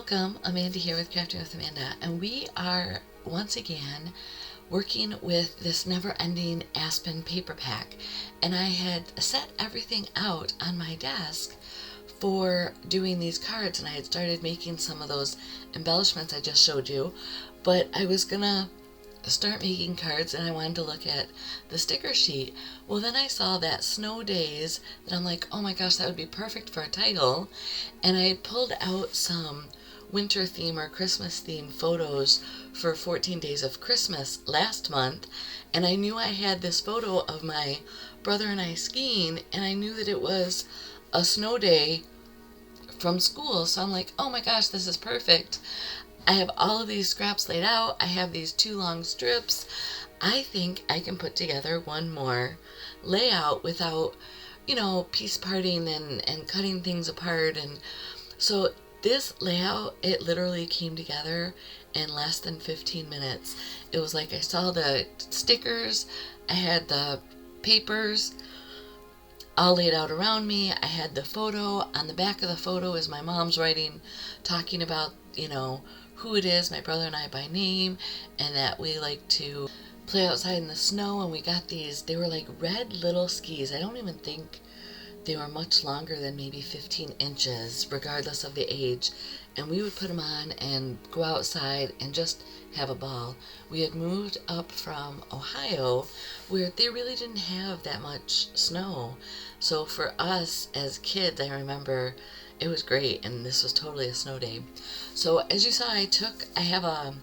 Welcome, Amanda here with Crafting with Amanda, and we are once again working with this never-ending Aspen paper pack. And I had set everything out on my desk for doing these cards, and I had started making some of those embellishments I just showed you, but I was gonna start making cards and I wanted to look at the sticker sheet. Well, then I saw that snow days that I'm like, oh my gosh, that would be perfect for a title. And I had pulled out some winter theme or Christmas theme photos for 14 Days of Christmas last month, and I knew I had this photo of my brother and I skiing, and I knew that it was a snow day from school, so I'm like, oh my gosh, this is perfect. I have all of these scraps laid out. I have these 2 long strips. I think I can put together one more layout without, piece parting and cutting things apart. And so this layout, it literally came together in less than 15 minutes. It was like I saw the stickers, I had the papers all laid out around me, I had the photo. On the back of the photo is my mom's writing, talking about, who it is, my brother and I by name, and that we like to play outside in the snow. And we got these, they were like red little skis. I don't even think they were much longer than maybe 15 inches, regardless of the age. And we would put them on and go outside and just have a ball. We had moved up from Ohio, where they really didn't have that much snow. So for us as kids, I remember it was great, and this was totally a snow day. So as you saw, I have a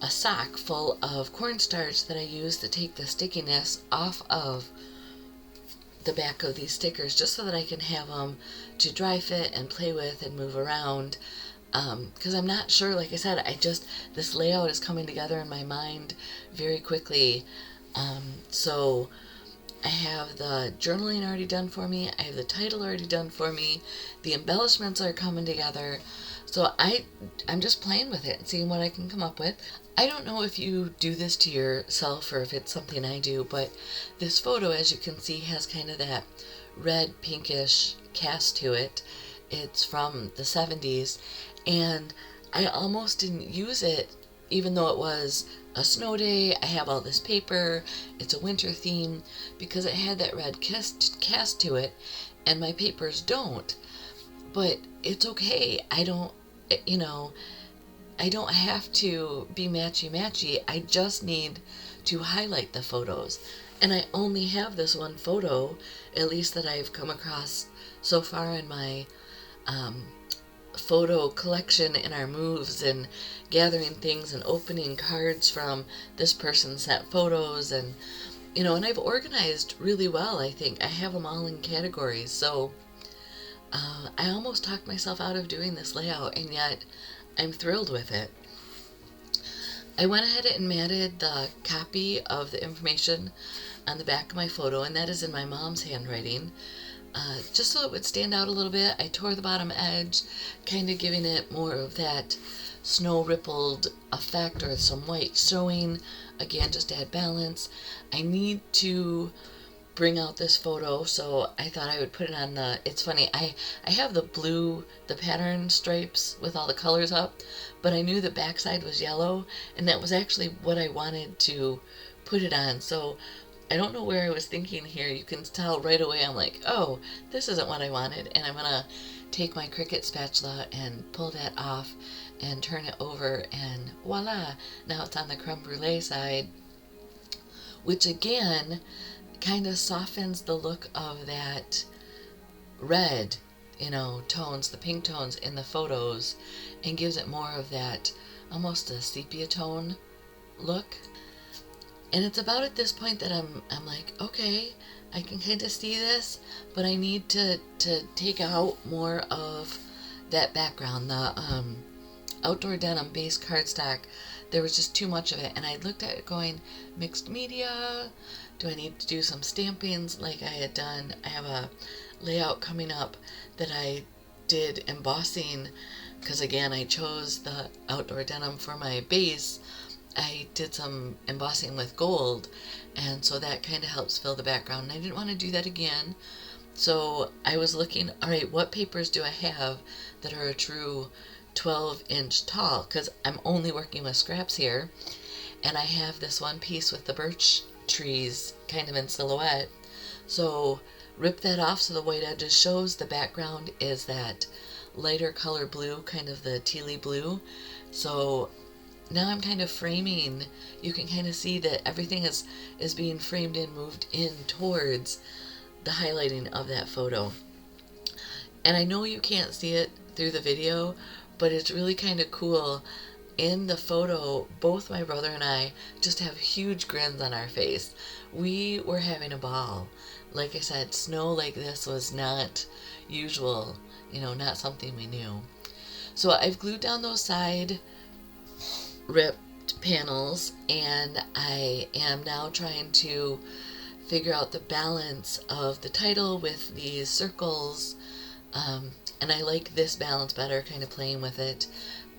sock full of cornstarch that I use to take the stickiness off of the back of these stickers, just so that I can have them to dry fit and play with and move around. Because I'm not sure, like I said, this layout is coming together in my mind very quickly. So I have the journaling already done for me. I have the title already done for me. The embellishments are coming together. So I'm just playing with it and seeing what I can come up with. I don't know if you do this to yourself or if it's something I do, but this photo, as you can see, has kind of that red pinkish cast to it. It's from the 70s, and I almost didn't use it, even though it was a snow day. I have all this paper, it's a winter theme, because it had that red cast to it, and my papers don't. But it's okay. I don't have to be matchy-matchy. I just need to highlight the photos. And I only have this one photo, at least that I've come across so far in my photo collection in our moves and gathering things and opening cards from this person sent photos. And and I've organized really well. I think I have them all in categories. So I almost talked myself out of doing this layout, and yet I'm thrilled with it. I went ahead and matted the copy of the information on the back of my photo, and that is in my mom's handwriting. Just so it would stand out a little bit, I tore the bottom edge, kind of giving it more of that snow rippled effect, or some white showing, again, just to add balance. I need to bring out this photo, so I thought I would put it on it's funny, I have the pattern stripes with all the colors up, but I knew the backside was yellow, and that was actually what I wanted to put it on. So I don't know where I was thinking here. You can tell right away I'm like, oh, this isn't what I wanted, and I'm gonna take my Cricut spatula and pull that off and turn it over, and voila, now it's on the creme brulee side, which again kind of softens the look of that red, tones, the pink tones in the photos, and gives it more of that almost a sepia tone look. And it's about at this point that I'm like, okay, I can kind of see this, but I need to take out more of that background. The outdoor denim base cardstock, there was just too much of it, and I looked at it going, mixed media, do I need to do some stampings like I had done? I have a layout coming up that I did embossing, because again, I chose the outdoor denim for my base. I did some embossing with gold, and so that kind of helps fill the background, and I didn't want to do that again. So I was looking, all right, what papers do I have that are a true 12-inch tall because I'm only working with scraps here, and I have this one piece with the birch trees kind of in silhouette. So rip that off so the white edges shows. The background is that lighter color blue, kind of the tealy blue. So now I'm kind of framing. You can kind of see that everything is being framed in, moved in towards the highlighting of that photo. And I know you can't see it through the video, but it's really kind of cool. In the photo, both my brother and I just have huge grins on our face. We were having a ball. Like I said, snow like this was not usual, not something we knew. So I've glued down those side ripped panels, and I am now trying to figure out the balance of the title with these circles, and I like this balance better, kind of playing with it.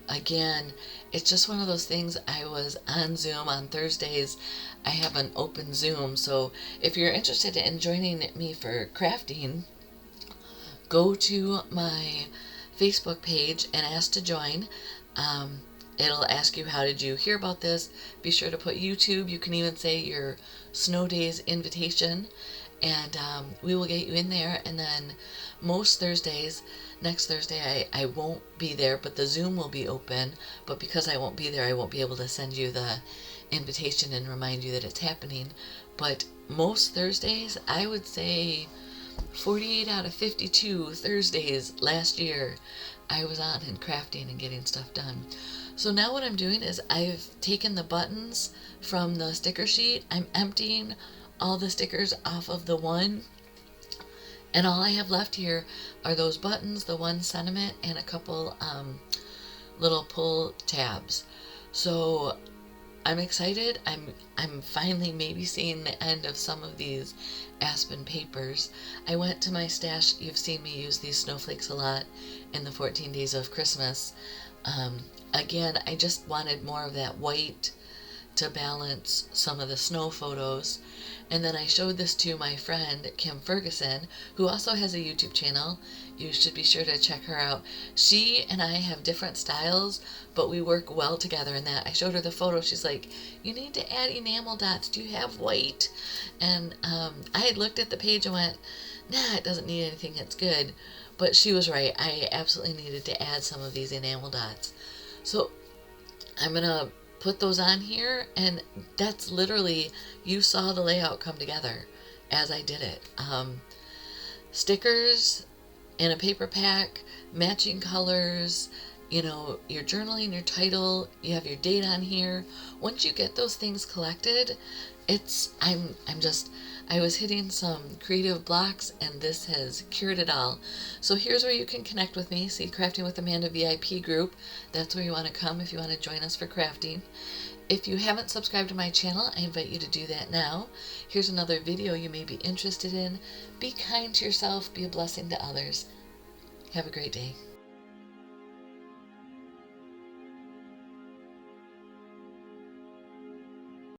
Again, it's just one of those things. I was on Zoom on Thursdays. I have an open Zoom, so if you're interested in joining me for crafting, go to my Facebook page and ask to join. It'll ask you, how did you hear about this? Be sure to put YouTube. You can even say your snow days invitation, and we will get you in there. And then most Thursdays, next Thursday I won't be there, but the Zoom will be open. But because I won't be there, I won't be able to send you the invitation and remind you that it's happening. But most Thursdays, I would say 48 out of 52 Thursdays last year, I was on and crafting and getting stuff done. So now what I'm doing is I've taken the buttons from the sticker sheet. I'm emptying all the stickers off of the one, and all I have left here are those buttons, the one sentiment, and a couple little pull tabs. So I'm excited. I'm finally maybe seeing the end of some of these Aspen papers. I went to my stash. You've seen me use these snowflakes a lot in the 14 Days of Christmas. Again, I just wanted more of that white to balance some of the snow photos. And then I showed this to my friend Kim Ferguson, who also has a YouTube channel. You should be sure to check her out. She and I have different styles, but we work well together in that. I showed her the photo. She's like, you need to add enamel dots. Do you have white? And I had looked at the page and went, nah, it doesn't need anything. It's good. But she was right. I absolutely needed to add some of these enamel dots. So I'm going to put those on here, and that's literally, you saw the layout come together as I did it. Stickers in a paper pack, matching colors, your journaling, your title, you have your date on here. Once you get those things collected, I was hitting some creative blocks, and this has cured it all. So here's where you can connect with me. See, Crafting with Amanda VIP group. That's where you want to come if you want to join us for crafting. If you haven't subscribed to my channel, I invite you to do that now. Here's another video you may be interested in. Be kind to yourself. Be a blessing to others. Have a great day.